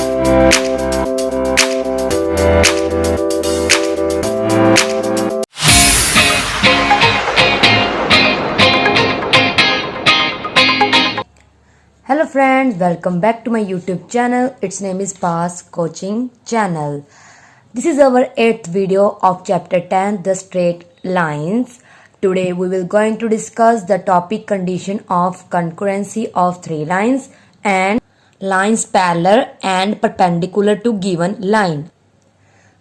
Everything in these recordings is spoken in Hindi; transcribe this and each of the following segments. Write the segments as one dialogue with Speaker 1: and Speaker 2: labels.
Speaker 1: Hello friends, welcome back to my YouTube channel. Its name is Pass Coaching Channel. This is our 8th video of chapter 10, the straight lines. Today we will going to discuss the topic condition of concurrency of three lines and lines parallel and perpendicular to given line.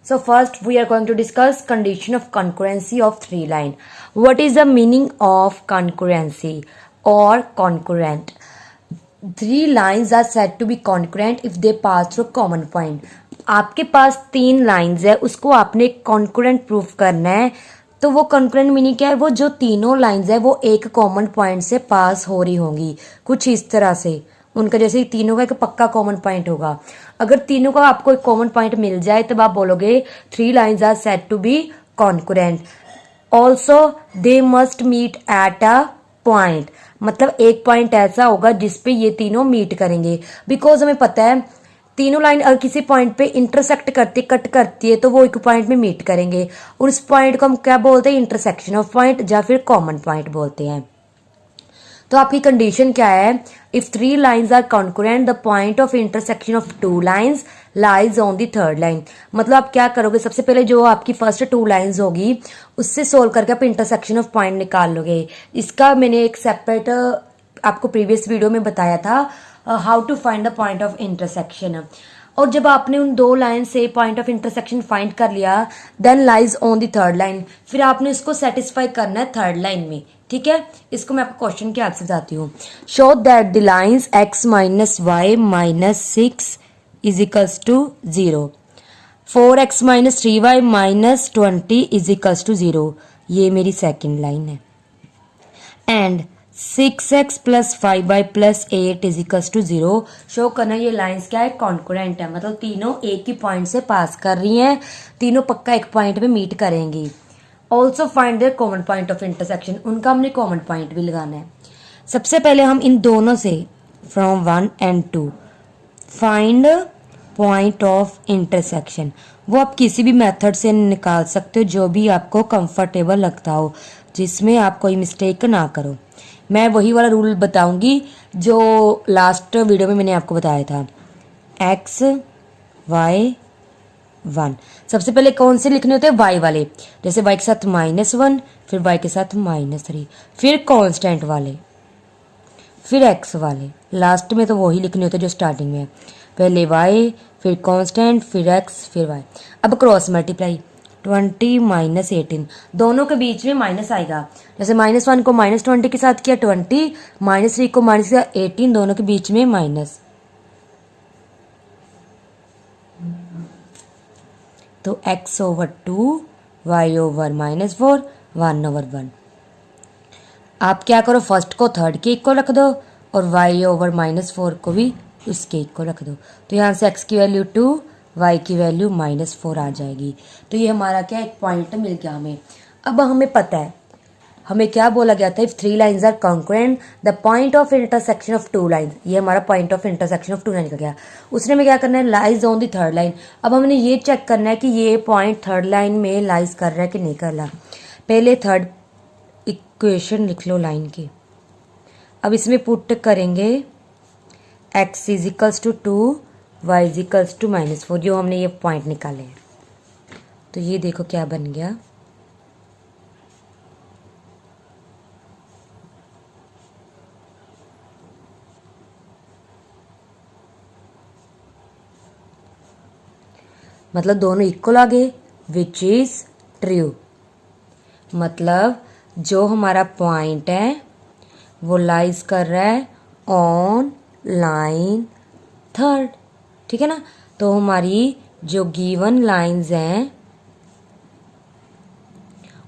Speaker 1: So first we are going to discuss condition of concurrency of three line. What is the meaning of concurrency or concurrent? Three lines are said to be concurrent if they pass through common point. आपके पास तीन लाइंस है, उसको आपने कॉन्करेंट प्रूफ करना है. तो वो कॉन्करेंट मीनिंग क्या है? वो जो तीनों लाइंस है वो एक कॉमन पॉइंट से पास हो रही होंगी, कुछ इस तरह से. उनका जैसे तीनों का एक पक्का कॉमन पॉइंट होगा. अगर तीनों का आपको एक कॉमन पॉइंट मिल जाए तब आप बोलोगे three lines are said to be concurrent. Also they must meet at a point, मतलब एक पॉइंट ऐसा होगा जिसपे ये तीनों मीट करेंगे. बिकॉज हमें पता है तीनों लाइन अगर किसी पॉइंट पे इंटरसेक्ट करती कट करती है तो वो एक पॉइंट में मीट करेंगे, और उस पॉइंट को हम क्या बोलते हैं? इंटरसेक्शन ऑफ पॉइंट या फिर कॉमन पॉइंट बोलते हैं. तो आपकी कंडीशन क्या है? If three lines are concurrent the point of intersection of two lines lies on the third line. मतलब आप क्या करोगे? सबसे पहले जो आपकी फर्स्ट टू लाइंस होगी उससे सोल्व करके आप इंटरसेक्शन ऑफ पॉइंट निकाल लोगे. इसका मैंने एक सेपरेट आपको प्रीवियस वीडियो में बताया था, how to find the point of intersection. और जब आपने उन दो लाइन से पॉइंट ऑफ इंटरसेक्शन फाइंड कर लिया then lies on the third line, फिर आपने उसको सेटिस्फाई करना है थर्ड लाइन में. ठीक है, इसको मैं आपको क्वेश्चन के आंसर बताती हूँ. Show that the lines x minus Y minus 6 is equals to 0, 4x minus 3y minus 20 is equals to 0. ये मेरी सेकेंड लाइन है. And 6x plus 5y plus 8 is equals to 0. Show करना ये लाइंस क्या है? कॉन्करेंट है, मतलब तीनों एक ही पॉइंट से पास कर रही हैं, तीनों पक्का एक पॉइंट पे मीट करेंगी. Also find their common point of intersection, उनका हमने कॉमन पॉइंट भी लगाना है. सबसे पहले हम इन दोनों से from 1 and 2 find point of intersection. वो आप किसी भी मेथड से निकाल सकते हो जो भी आपको कंफर्टेबल लगता हो, जिसमें आप कोई मिस्टेक ना करो. मैं वही वाला रूल बताऊंगी जो लास्ट वीडियो में मैंने आपको बताया था. x y 1. सबसे पहले कौन से लिखने होते हैं? y वाले. जैसे y के साथ -1, फिर y के साथ -3, फिर कांस्टेंट वाले, फिर x वाले. लास्ट में तो वही लिखने होते हैं जो स्टार्टिंग में है. पहले y, फिर कांस्टेंट, फिर x, फिर y. अब क्रॉस मल्टीप्लाई 20 माइनस 18, दोनों के बीच में माइनस आएगा. जैसे -1 को -20 के साथ किया 20, -3 को माइनस किया 18, दोनों के बीच में माइनस. तो x ओवर 2, y ओवर -4, 1/1. आप क्या करो? फर्स्ट को थर्ड के इक्वल रख दो और y ओवर -4 को भी उसके इक्वल रख दो. तो यहाँ से x की वैल्यू 2, y की वैल्यू -4 आ जाएगी. तो ये हमारा क्या एक पॉइंट मिल गया हमें. अब हमें पता है हमें क्या बोला गया था? If three lines are concurrent the point of intersection of two lines. ये हमारा point of intersection of two line का गया. उसने हमें क्या करना है? Lies on the third line. अब हमने ये चेक करना है कि ये पॉइंट थर्ड लाइन में लाइज कर रहा है कि नहीं कर रहा. पहले थर्ड इक्वेशन लिख लो लाइन की. अब इसमें पुट करेंगे x is equals to 2, y is equals to -4, जो हमने ये पॉइंट निकाले हैं. तो ये देखो क्या बन गया. मतलब दोनों इक्वल आ गए, विच इज ट्रू. मतलब जो हमारा पॉइंट है वो लाइज कर रहा है ऑन लाइन थर्ड. ठीक है ना. तो हमारी जो गिवन लाइंस हैं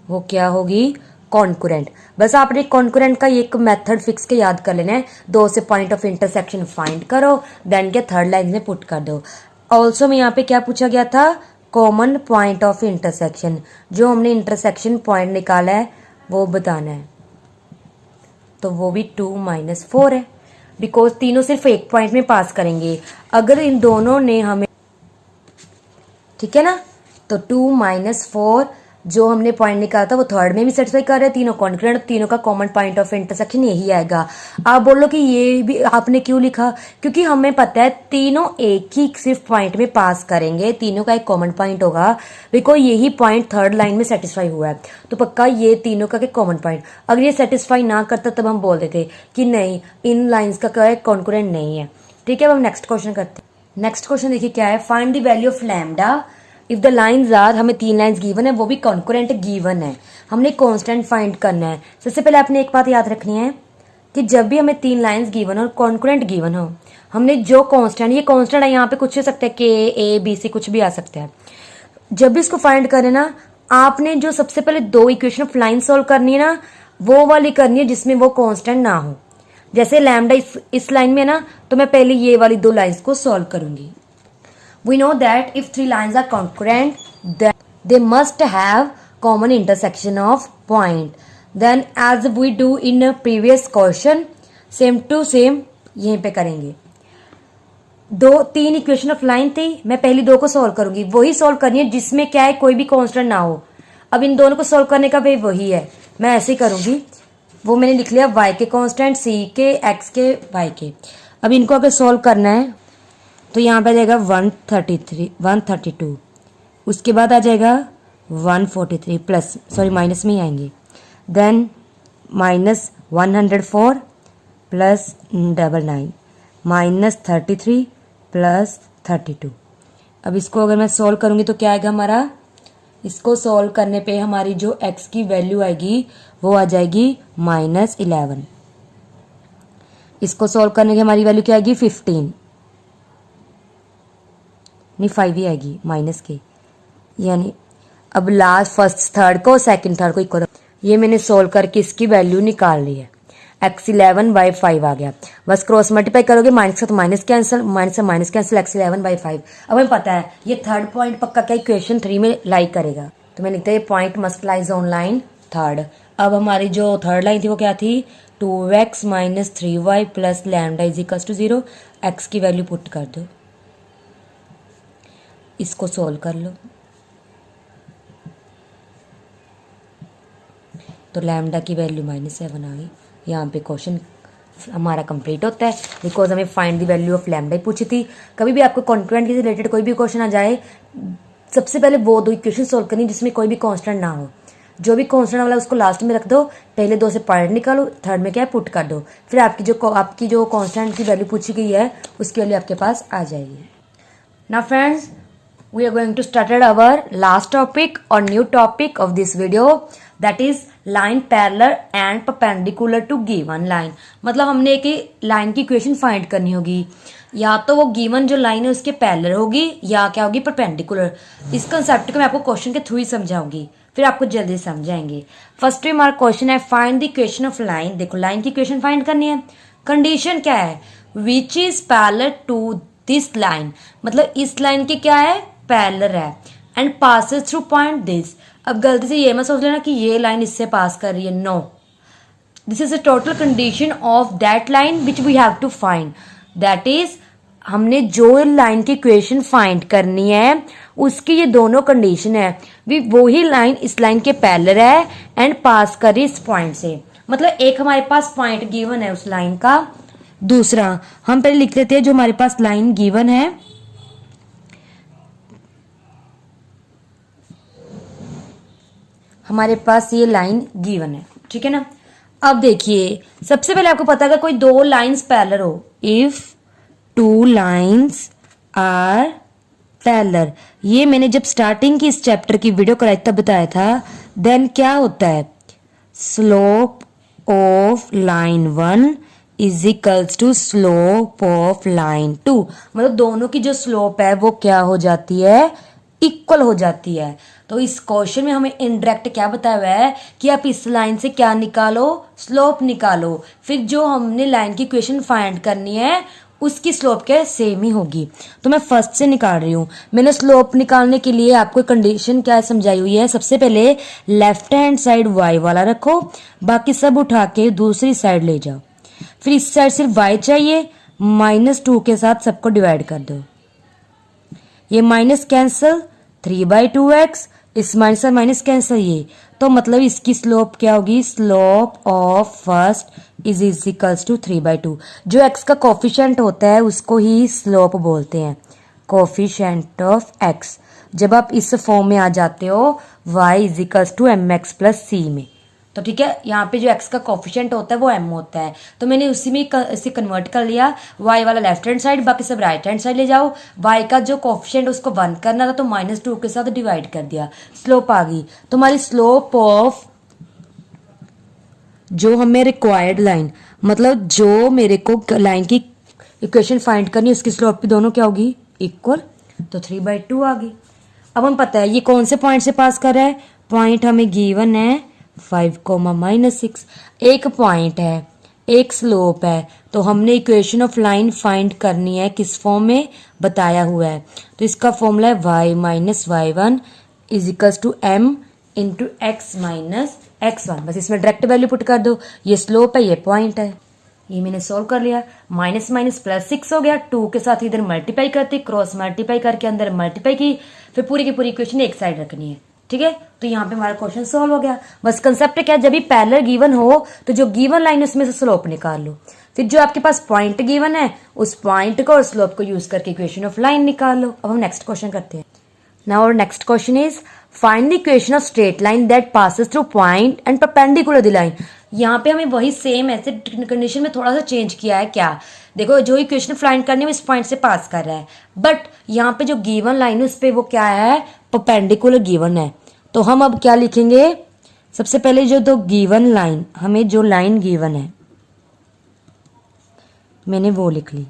Speaker 1: वो क्या होगी? कॉन्करेंट. बस आपने कॉन्करेंट का एक मेथड फिक्स के याद कर लेना है. दो से पॉइंट ऑफ इंटरसेक्शन फाइंड करो, देन के थर्ड लाइन में पुट कर दो. ऑल्सो में यहाँ पे क्या पूछा गया था? Common point of intersection. जो हमने इंटरसेक्शन पॉइंट निकाला है वो बताना है. तो वो भी 2 - 4 है. बिकॉज तीनों सिर्फ एक पॉइंट में पास करेंगे। अगर इन दोनों ने हमें, ठीक है ना, तो 2 - 4 जो हमने पॉइंट निकाला था वो थर्ड में भी सेटिस्फाई कर रहे हैं, तीनों कॉन्करेंट, तीनों का कॉमन पॉइंट ऑफ इंटरसेक्शन यही आएगा। आप बोलो कि ये भी आपने क्यों लिखा, क्योंकि हमें पता है तीनों एक ही सिर्फ पॉइंट में पास करेंगे, तीनों का एक कॉमन पॉइंट होगा, बिकॉज यही पॉइंट थर्ड लाइन में सेटिस्फाई हुआ है, तो पक्का ये तीनों का कॉमन पॉइंट। अगर ये सेटिस्फाई ना करता तब हम बोल देते कि नहीं, इन लाइन्स का क्या कॉन्करेंट नहीं है। ठीक है, अब हम नेक्स्ट क्वेश्चन करते हैं। नेक्स्ट क्वेश्चन देखिए क्या है, find the value of lambda if the lines are, हमें 3 लाइन्स गिवन है, वो भी कॉन्करेंट गिवन है, हमने कांस्टेंट फाइंड करना है। सबसे पहले आपने एक बात याद रखनी है कि जब भी हमें 3 लाइन्स गिवन और कॉन्करेंट गिवन हो, हमने जो कांस्टेंट, ये कांस्टेंट है, यहाँ पे कुछ हो सकता है, के ए बी सी कुछ भी आ सकता है। जब भी इसको फाइंड करें ना, आपने जो सबसे पहले 2 इक्वेशन ऑफ लाइन सोल्व करनी है ना, वो वाली करनी है जिसमें वो कांस्टेंट ना हो। जैसे लैम्डा इस लाइन में है ना, तो मैं पहले ये वाली 2 लाइन्स को सोल्व करूंगी। We know that if 3 lines are concurrent, then they must have common intersection of point. Then as we do in a previous question, same to same यहीं पे करेंगे। 3 इक्वेशन ऑफ लाइन थी, मैं पहली 2 को सोल्व करूंगी, वही सोल्व करनी है जिसमें क्या है, कोई भी कांस्टेंट ना हो। अब इन दोनों को सोल्व करने का वे वही है, मैं ऐसे ही करूंगी। वो मैंने लिख लिया y के कांस्टेंट, c के, x के, y के। अब इनको अगर सोल्व करना है तो यहाँ पे आ जाएगा 132, उसके बाद आ जाएगा 143 प्लस, सॉरी माइनस में ही आएंगे, देन -104 प्लस 99 -33 प्लस 32। अब इसको अगर मैं सॉल्व करूँगी तो क्या आएगा हमारा, इसको सॉल्व करने पे हमारी जो x की वैल्यू आएगी वो आ जाएगी -11। इसको सॉल्व करने की हमारी वैल्यू क्या आएगी, 15 नहीं 5 ही आएगी माइनस के, यानी अब लास्ट फर्स्ट थर्ड को सेकंड थर्ड को इक्वल, ये मैंने सोल्व करके इसकी वैल्यू निकाल ली है, x11/5 आ गया। बस क्रॉस मल्टीप्लाई करोगे, माइनस का तो माइनस कैंसिल, माइनस से माइनस कैंसिल, x11/5। अब हमें पता है ये थर्ड पॉइंट पक्का क्या इक्वेशन 3 में लाई करेगा, तो मैं लिखते हैं point must lies on line third. अब हमारी जो थर्ड लाइन थी वो क्या थी, 2x - 3y plus lambda is equal to 0। x की वैल्यू पुट कर दो, इसको सोल्व कर लो, तो लैम्डा की वैल्यू -7 आ गई। यहाँ पे क्वेश्चन हमारा कंप्लीट होता है, बिकॉज हमें find the value of lambda ही पूछी थी। कभी भी आपको कॉन्करेंट से रिलेटेड कोई भी क्वेश्चन आ जाए, सबसे पहले वो 2 इक्वेशन सोल्व करनी जिसमें कोई भी कांस्टेंट ना हो। जो भी कांस्टेंट वाला उसको लास्ट में रख दो, पहले 2 से पॉइंट निकालो, थर्ड में क्या है पुट कर दो, फिर आपकी जो कांस्टेंट की वैल्यू पूछी गई है उसकी वैल्यू आपके पास आ जाएगी। Now friends, we are going to start our last topic or new topic of this video, that is line parallel and perpendicular to given line। मतलब हमने एक लाइन की इक्वेशन फाइंड करनी होगी, या तो वो गिवन जो लाइन है उसके पैरेलल होगी या क्या होगी, परपेंडिकुलर। इस कंसेप्ट को मैं आपको क्वेश्चन के थ्रू ही समझाऊंगी, फिर आपको जल्दी समझ आएंगे। फर्स्ट में हमारा क्वेश्चन है find the equation of line. देखो लाइन की इक्वेशन फाइंड करनी है, कंडीशन क्या है, which is parallel to this line, मतलब इस लाइन के क्या है, पैरेलल है, and passes through point this. अब गलती से ये मत सोच लेना कि ये लाइन इससे पास कर रही है, no, this is a total condition of that line which we have to find. That is हमने जो लाइन की इक्वेशन फाइंड करनी है उसकी ये दोनों कंडीशन है, वो ही लाइन इस लाइन के पैरेलल है एंड पास कर रही इस पॉइंट से। मतलब एक हमारे पास पॉइंट गिवन है उस लाइन का, दूसरा हम पहले लिख लेते हैं जो हमारे पास लाइन गिवन है, हमारे पास ये लाइन गिवन है, ठीक है ना। अब देखिए सबसे पहले आपको पता है कोई 2 लाइंस पैरेलल हो, इफ 2 लाइंस आर पैरेलल, ये मैंने जब स्टार्टिंग की इस चैप्टर की वीडियो कराई तब बताया था। देन क्या होता है, slope of line 1 is equals to slope of line 2, मतलब दोनों की जो स्लोप है वो क्या हो जाती है, इक्वल हो जाती है। तो इस क्वेश्चन में हमें इनडायरेक्ट क्या बताया हुआ है कि आप इस लाइन से क्या निकालो, स्लोप निकालो, फिर जो हमने लाइन की इक्वेशन फाइंड करनी है उसकी स्लोप क्या सेम ही होगी। तो मैं फर्स्ट से निकाल रही हूँ। मैंने स्लोप निकालने के लिए आपको कंडीशन क्या समझाई हुई है, सबसे पहले लेफ्ट हैंड साइड y वाला रखो, बाकी सब उठा के दूसरी साइड ले जाओ। फिर इस साइड सिर्फ y चाहिए, -2 के साथ सबको डिवाइड कर दो, ये माइनस कैंसल, 3/2x, इस माइनस और माइनस कैंसल, ये तो मतलब इसकी स्लोप क्या होगी, slope of first is equals to 3/2। जो x का कोफिशिएंट होता है उसको ही स्लोप बोलते हैं, कोफिशिएंट ऑफ x। जब आप इस फॉर्म में आ जाते हो y is equals to mx plus c में, तो ठीक है, यहाँ पे जो x का कोफिशिएंट होता है वो m होता है, तो मैंने उसी में इसे कन्वर्ट कर लिया, y वाला लेफ्ट हैंड साइड, बाकी सब राइट हैंड साइड ले जाओ। y का जो कोफिशिएंट उसको 1 करना था तो -2 के साथ डिवाइड कर दिया, स्लोप आ गई। तो हमारी स्लोप ऑफ जो हमें रिक्वायर्ड लाइन, मतलब जो मेरे को लाइन की इक्वेशन फाइंड करनी है उसकी स्लोप भी दोनों क्या होगी, इक्वल, तो 3/2 आ गई। अब हम पता है ये कौन से पॉइंट से पास कर रहा है, पॉइंट हमें गिवन है 5, -6, एक पॉइंट है, एक स्लोप है, तो हमने इक्वेशन ऑफ लाइन फाइंड करनी है, किस फॉर्म में बताया हुआ है, तो इसका फॉर्मूला है y - y1 is equals to m into x minus x1। बस इसमें डायरेक्ट वैल्यू पुट कर दो, ये स्लोप है, ये पॉइंट है, ये मैंने सोल्व कर लिया। माइनस माइनस प्लस 6 हो गया, 2 के साथ इधर मल्टीप्लाई करती, क्रॉस मल्टीप्लाई करके अंदर मल्टीप्लाई की, फिर पूरी की पूरी इक्वेशन एक साइड रखनी है, ठीक है। तो यहाँ पे हमारा क्वेश्चन सॉल्व हो गया। बस कंसेप्ट क्या है, जब भी पैरेलल गिवन हो तो जो गिवन लाइन उसमें से स्लोप निकाल लो, फिर जो आपके पास पॉइंट गिवन है उस पॉइंट को और स्लोप को यूज करके इक्वेशन ऑफ लाइन निकाल लो। अब हम नेक्स्ट क्वेश्चन करते हैं। Now our next question is find the equation of straight line that passes through point and perpendicular the line. यहाँ पे हमें वही सेम ऐसे कंडीशन में थोड़ा सा चेंज किया है। क्या देखो, जो इक्वेशन फाइंड करनी है इस पॉइंट से पास कर रहा है, बट यहाँ पे जो गिवन लाइन है उस पे वो क्या है, परपेंडिकुलर गिवन है। तो हम अब क्या लिखेंगे, सबसे पहले जो दो गिवन लाइन, हमें जो लाइन गिवन है मैंने वो लिख ली।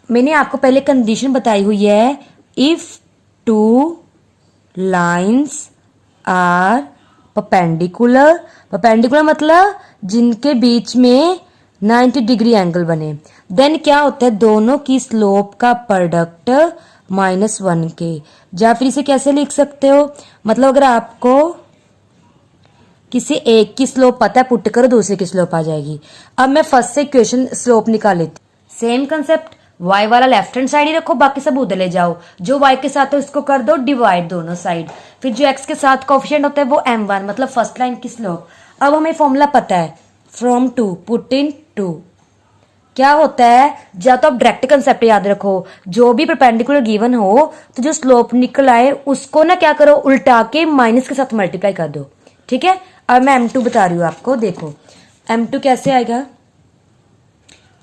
Speaker 1: मैंने आपको पहले कंडीशन बताई हुई है, if 2 lines are perpendicular, perpendicular मतलब जिनके बीच में 90 डिग्री एंगल बने, देन क्या होता है, दोनों की स्लोप का प्रोडक्ट -1 के। या फिर इसे कैसे लिख सकते हो, मतलब अगर आपको किसी एक की स्लोप पता है, पुट करो, दूसरे की स्लोप आ जाएगी। अब मैं फर्स्ट से इक्वेशन स्लोप निकाल लेती, सेम कंसेप्ट, y वाला लेफ्ट हैंड साइड ही रखो, बाकी सब उधर ले जाओ, जो y के साथ है उसको कर दो डिवाइड दोनों साइड, फिर जो x के साथ कोएफिशिएंट होता है वो m1 मतलब फर्स्ट लाइन की स्लोप। अब हमें फॉर्मूला पता है, फ्रॉम 2 पुट इन 2, क्या होता है, या तो आप डायरेक्ट कंसेप्ट याद रखो, जो भी परपेंडिकुलर गिवन हो तो जो स्लोप निकल आए उसको ना क्या करो, उल्टा के माइनस के साथ मल्टीप्लाई कर दो, ठीक है। अब मैं m2 बता रही हूँ आपको, देखो m2 कैसे आएगा,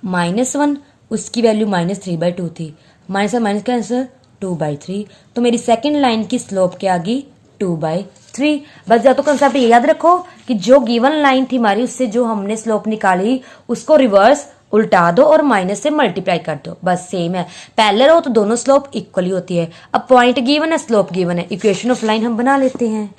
Speaker 1: -1, उसकी वैल्यू -3/2 थी, माइनस और माइनस का आंसर 2/3, तो मेरी सेकंड लाइन की स्लोप क्या आ गई, 2/3। बस या तो कंसेप्ट ये याद रखो कि जो गिवन लाइन थी हमारी उससे जो हमने स्लोप निकाली उसको रिवर्स उल्टा दो और माइनस से मल्टीप्लाई कर दो, बस सेम है। पैरेलल हो तो दोनों स्लोप इक्वली होती है। अब पॉइंट गिवन है, स्लोप गिवन है, इक्वेशन ऑफ लाइन हम बना लेते हैं।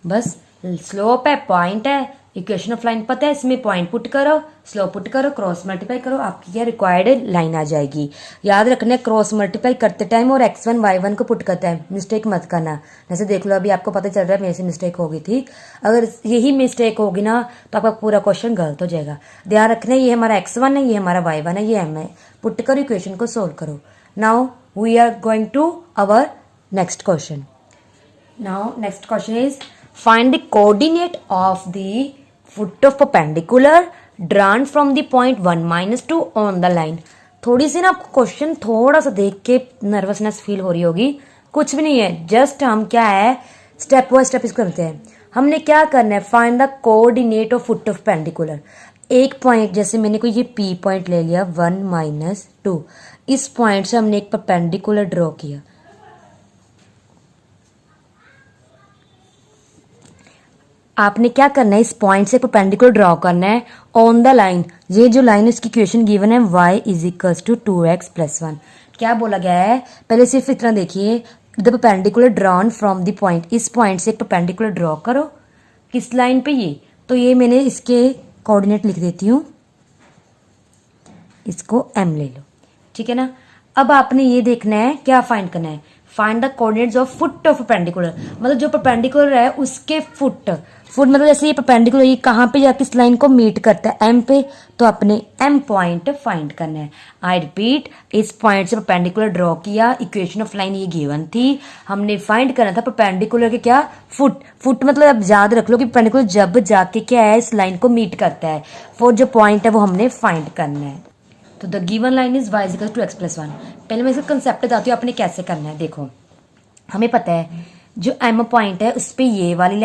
Speaker 1: बस स्लोप है, पॉइंट है, इक्वेशन ऑफ लाइन पता है, इसमें पॉइंट पुट करो, स्लोप पुट करो, क्रॉस मल्टीप्लाई करो, आपकी क्या रिक्वायर्ड लाइन आ जाएगी। याद रखना, क्रॉस मल्टीप्लाई करते टाइम और x1 y1 को पुट करते हैं, मिस्टेक मत करना। जैसे देख लो अभी आपको पता चल रहा है मेरे से मिस्टेक हो गई थी, अगर यही मिस्टेक होगी ना तो आपका पूरा क्वेश्चन गलत हो जाएगा। ध्यान रखना, ये हमारा x1 है, ये हमारा y1 है, ये m है, पुट करो, इक्वेशन को सोल्व करो। Now we are going to our next question. Now next question is find the coordinate of the foot of perpendicular drawn from the point 1 - 2 on the line। थोड़ी सी ना आपको क्वेश्चन थोड़ा सा देख के नर्वसनेस फील हो रही होगी, कुछ भी नहीं है, जस्ट हम क्या है स्टेप बाय स्टेप इसको करते हैं। हमने क्या करना है, find the coordinate of foot of perpendicular. एक पॉइंट, जैसे मैंने कोई ये P पॉइंट ले लिया 1 - 2, इस पॉइंट से हमने एक परपेंडिकुलर ड्रॉ किया। आपने क्या करना है, इस पॉइंट से परपेंडिकुलर ड्रॉ करना है ऑन द लाइन। ये जो लाइन उसकी इक्वेशन गिवन है y = 2x + 1। क्या बोला गया है, पहले सिर्फ इतना देखिए, the perpendicular drawn from the point, इस पॉइंट से एक परपेंडिकुलर ड्रॉ करो, किस लाइन पे, ये तो ये मैंने इसके कोऑर्डिनेट लिख देती हूँ, इसको m ले लो, ठीक है ना। अब आपने ये देखना है, क्या फाइंड करना है, find the coordinates of foot of perpendicular, मतलब जो परपेंडिकुलर है उसके फुट मतलब जैसे ये परपेंडिकुलर ये कहाँ पे जाके इस लाइन को मीट करता है, एम पे, तो अपने एम पॉइंट फाइंड करना है। आई रिपीट, इस पॉइंट से परपेंडिकुलर ड्रॉ किया, इक्वेशन ऑफ लाइन ये गिवन थी, हमने फाइंड करना था परपेंडिकुलर के क्या फुट मतलब अब याद रख लो कि परपेंडिकुलर जब जाके क्या है इस लाइन को मीट करता है, फोर जो पॉइंट है वो हमने फाइंड करना है। तो the given line is y equal to x plus 1। पहले मैं इसका कंसेप्ट बताती हूँ आपने कैसे करना है। देखो हमें पता है जो m पॉइंट है उस पर ये वाली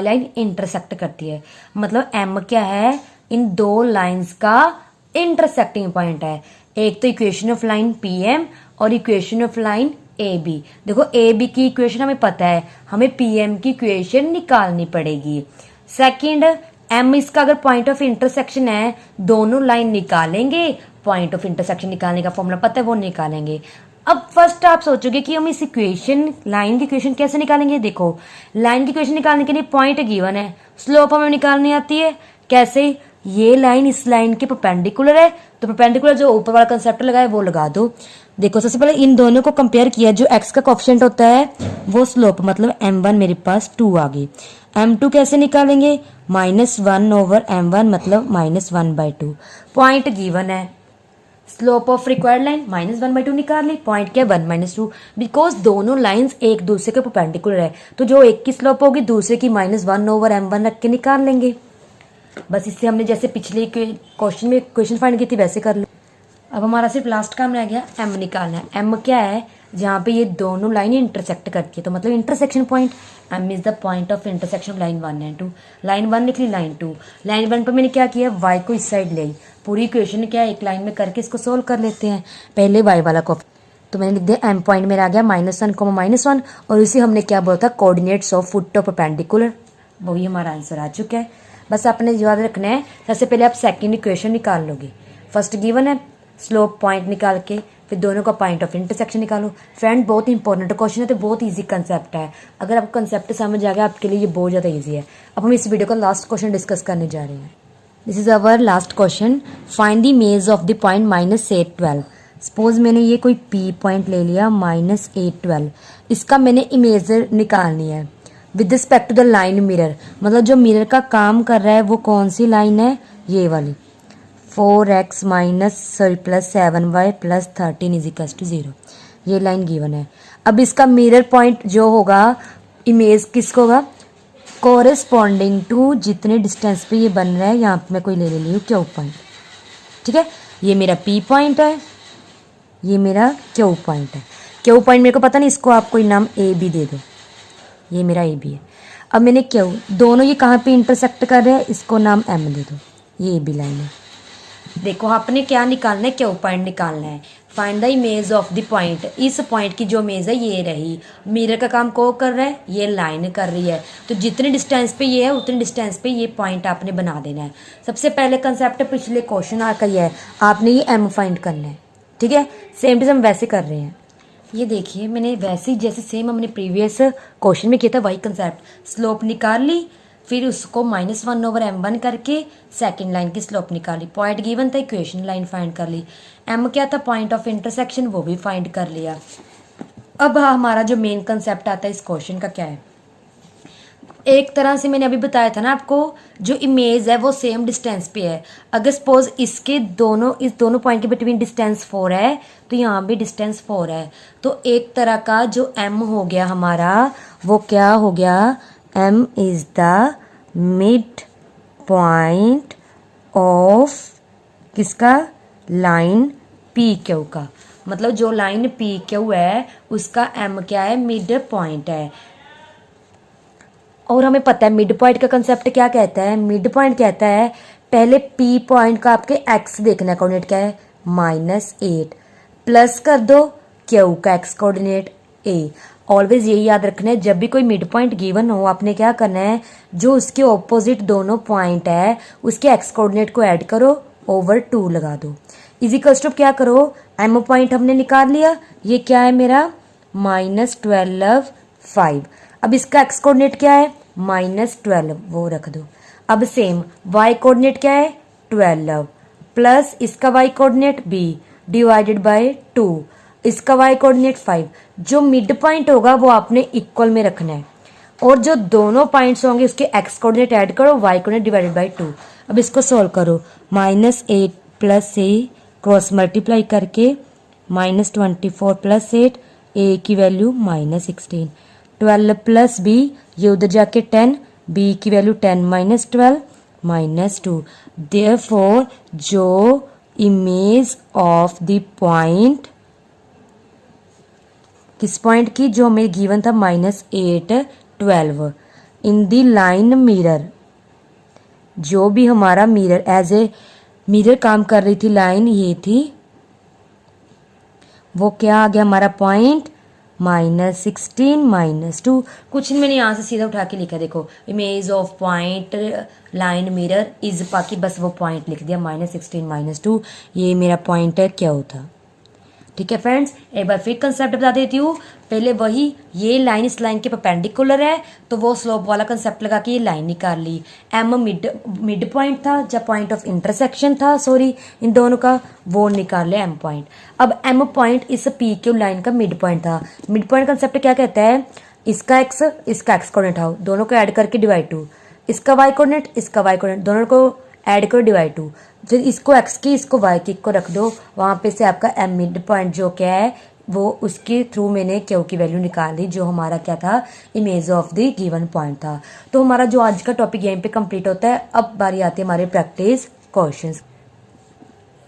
Speaker 1: लाइन इंटरसेक्ट करती है, मतलब m क्या है, इन दो लाइंस का इंटरसेक्टिंग पॉइंट है। एक तो इक्वेशन ऑफ लाइन pm और इक्वेशन ऑफ लाइन ab। देखो ab की इक्वेशन हमें पता है, हमें pm की इक्वेशन निकालनी पड़ेगी। सेकंड, एम इसका अगर पॉइंट ऑफ इंटरसेक्शन है, दोनों लाइन निकालेंगे, पॉइंट ऑफ इंटरसेक्शन निकालने का फॉर्मूला पता है वो निकालेंगे। अब फर्स्ट आप सोचोगे कि हम इस इक्वेशन लाइन की इक्वेशन कैसे निकालेंगे। देखो लाइन की इक्वेशन निकालने के लिए पॉइंट गिवन है, स्लोप हमें निकालनी आती है। कैसे, ये लाइन इस लाइन के परपेंडिकुलर है, तो परपेंडिकुलर जो ऊपर वाला कंसेप्ट लगा है वो लगा दो। देखो सबसे पहले इन दोनों को कंपेयर किया, जो x का कोएफिशिएंट होता है वो स्लोप मतलब m1 मेरे पास 2 आ गई। m2 कैसे निकालेंगे, -1 ओवर m1 मतलब -1/2। पॉइंट गिवन है, स्लोप ऑफ रिक्वायर्ड लाइन -1/2 निकाल ली, पॉइंट क्या 1 - 2, बिकॉज दोनों लाइंस एक दूसरे के परपेंडिकुलर है, तो जो एक की स्लोप होगी दूसरे की -1 ओवर m1 रख के निकाल लेंगे। बस इससे हमने जैसे पिछले क्वेश्चन में इक्वेशन फाइंड की थी वैसे कर लो। अब हमारा सिर्फ लास्ट काम रह गया m निकालना है। m क्या है, जहाँ पे ये दोनों लाइन इंटरसेक्ट करती है, तो मतलब intersection point. m is the point of intersection of line 1 and 2। Line 1 लिख ली, लाइन 2। लाइन 1 पर मैंने क्या किया, y को इस साइड ले आई, पूरी इक्वेशन क्या है एक लाइन में करके इसको सोल्व कर लेते हैं। पहले y वाला को तो मैंने लिख दिया m पॉइंट मेरा आ गया -1, -1, और इसी हमने क्या बोला था, coordinates of foot of perpendicular, वही हमारा आंसर आ चुका है। बस आपने याद रखना है, सबसे पहले आप सेकंड इक्वेशन निकाल लोगे। फर्स्ट गिवन है स्लोप पॉइंट निकाल के, फिर दोनों का पॉइंट ऑफ इंटरसेक्शन निकालो। फ्रेंड बहुत इंपॉर्टेंट क्वेश्चन है, तो बहुत इजी कंसेप्ट है, अगर आपको कंसेप्ट समझ आ गया आपके लिए ये बहुत ज़्यादा इजी है। अब हम इस वीडियो का लास्ट क्वेश्चन डिस्कस करने जा रहे हैं। This is our last question, find the image of the point -8, 12। Suppose मैंने ये कोई P पॉइंट ले लिया -8, 12, इसका मैंने इमेज निकालनी है with respect to the line mirror, मतलब जो मिरर का काम कर रहा है वो कौन सी लाइन है, ये वाली 4x + 7y + 13 = 0, ये लाइन गिवन है। अब इसका मिरर पॉइंट जो होगा, इमेज किसको होगा, कोरेस्पॉन्डिंग टू जितने डिस्टेंस पे ये बन रहा है, यहाँ पे मैं कोई ले रही हूँ क्यू पॉइंट, ठीक है। ये मेरा P पॉइंट है, ये मेरा क्यू पॉइंट है। क्यू पॉइंट मेरे को पता नहीं, इसको आप कोई नाम A B दे दो, ये मेरा A B है। अब मैंने क्यू, दोनों ये कहाँ पे इंटरसेक्ट कर रहे हैं, इसको नाम M दे दो, ये AB लाइन है। देखो आपने क्या निकालना है, क्यू पॉइंट निकालना है। Find the image of the point, इस पॉइंट की जो इमेज है ये रही, मिरर का काम कौन कर रहा है, ये लाइन कर रही है, तो जितने डिस्टेंस पे ये है उतने डिस्टेंस पे ये पॉइंट आपने बना देना है। सबसे पहले कंसेप्ट पिछले क्वेश्चन का ही है, आपने ये M फाइंड करना है, ठीक है। सेम टू सेम वैसे कर रहे हैं, ये देखिए मैंने वैसे ही जैसे सेम हमने प्रीवियस क्वेश्चन में किया था वही कंसेप्ट, स्लोप निकाल ली, फिर उसको -1 ओवर m1 करके सेकंड लाइन की स्लोप निकाली, पॉइंट गिवन था, इक्वेशन लाइन फाइंड कर ली, m क्या था, पॉइंट ऑफ इंटरसेक्शन, वो भी फाइंड कर लिया। अब हमारा जो मेन कंसेप्ट आता है इस क्वेश्चन का क्या है, एक तरह से मैंने अभी बताया था ना आपको, जो इमेज है वो सेम डिस्टेंस पे है। अगर सपोज इस दोनों पॉइंट के बिटवीन डिस्टेंस 4 है, तो यहाँ भी डिस्टेंस 4 है, तो एक तरह का जो m हो गया हमारा, वो क्या हो गया, m is the mid point of किसका, लाइन PQ का, मतलब जो लाइन PQ है उसका m क्या है, मिड पॉइंट है। और हमें पता है मिड पॉइंट का कंसेप्ट क्या कहता है, मिड पॉइंट कहता है पहले P पॉइंट का आपके x देखना है, कोऑर्डिनेट क्या है -8, प्लस कर दो Q का x कोऑर्डिनेट A। ऑलवेज यही याद रखना है, जब भी कोई मिड पॉइंट गिवन हो आपने क्या करना है, जो उसके ऑपोजिट दोनों पॉइंट है उसके x कोऑर्डिनेट को ऐड करो, ओवर 2 लगा दो, इजिकल्स टू क्या करो, m पॉइंट हमने निकाल लिया, ये क्या है मेरा -12, 5। अब इसका x कोऑर्डिनेट क्या है -12, वो रख दो। अब सेम y कोऑर्डिनेट क्या है 12, प्लस इसका y coordinate B divided by 2। इसका y कोऑर्डिनेट 5। जो मिड पॉइंट होगा वो आपने इक्वल में रखना है, और जो दोनों पॉइंट्स होंगे उसके x कोऑर्डिनेट ऐड करो, y कोऑर्डिनेट डिवाइडेड बाई 2। अब इसको सॉल्व करो, -8 + a क्रॉस मल्टीप्लाई करके -24 + 8, a की वैल्यू -16, 12 + b, ये उधर जाके 10, b की वैल्यू 10 - 12 -2। देयरफॉर जो इमेज ऑफ द पॉइंट, किस पॉइंट की, जो हमें गिवन था -8 12 इन द लाइन मिरर, जो भी हमारा मिरर एज ए मिरर काम कर रही थी लाइन, ये थी, वो क्या आ गया हमारा पॉइंट -16 -2। कुछ मैंने यहाँ से सीधा उठा के लिखा, देखो image of point line mirror is, बाकी बस वो पॉइंट लिख दिया -16 -2, ये मेरा पॉइंट है क्या होता। ठीक है फ्रेंड्स, एक बार फिर कंसेप्ट बता देती हूँ। पहले वही, ये लाइन इस लाइन के परपेंडिकुलर है तो वो स्लोप वाला कंसेप्ट लगा के ये लाइन निकाल ली। एम मिड पॉइंट था, जब पॉइंट ऑफ इंटरसेक्शन था, सॉरी इन दोनों का, वो निकाल लिया एम पॉइंट। अब एम पॉइंट इस पी क्यू लाइन का मिड पॉइंट था। मिड पॉइंट कंसेप्ट क्या कहता है, इसका एक्स कोऑर्डिनेट आओ, दोनों को ऐड करके डिवाइड 2, इसका वाई कोऑर्डिनेट इसका वाई कोऑर्डिनेट, दोनों को ऐड करो डिवाइड 2, फिर इसको एक्स की इसको वाई की को रख दो, वहां पे से आपका एम मिड पॉइंट जो क्या है वो उसके थ्रू मैंने क्यू की वैल्यू निकाल ली, जो हमारा क्या था, image of the given point था। तो हमारा जो आज का टॉपिक यहीं पे कंप्लीट होता है। अब बारी आती है हमारे प्रैक्टिस क्वेश्चंस।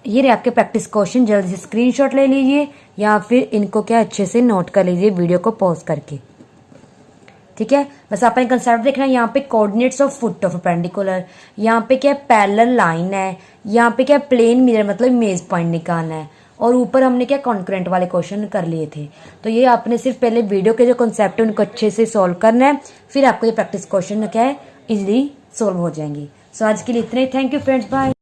Speaker 1: ये रहे आपके प्रैक्टिस क्वेश्चन, जल्दी से स्क्रीनशॉट ले लीजिए या फिर इनको क्या अच्छे से नोट कर लीजिए वीडियो को पॉज करके। ठीक है, बस आपने कंसेप्ट देखना है। यहाँ पे coordinates of foot of perpendicular, यहाँ पे क्या पैरेलल लाइन है, यहाँ पे क्या प्लेन मिरर मतलब इमेज पॉइंट निकालना है, और ऊपर हमने क्या कॉन्करेंट वाले क्वेश्चन कर लिए थे। तो ये आपने सिर्फ पहले वीडियो के जो कॉन्सेप्ट है उनको अच्छे से सॉल्व करना है, फिर आपको ये प्रैक्टिस क्वेश्चन क्या है इजिली सॉल्व हो जाएंगे। सो आज के लिए इतना ही। Thank you friends, bye.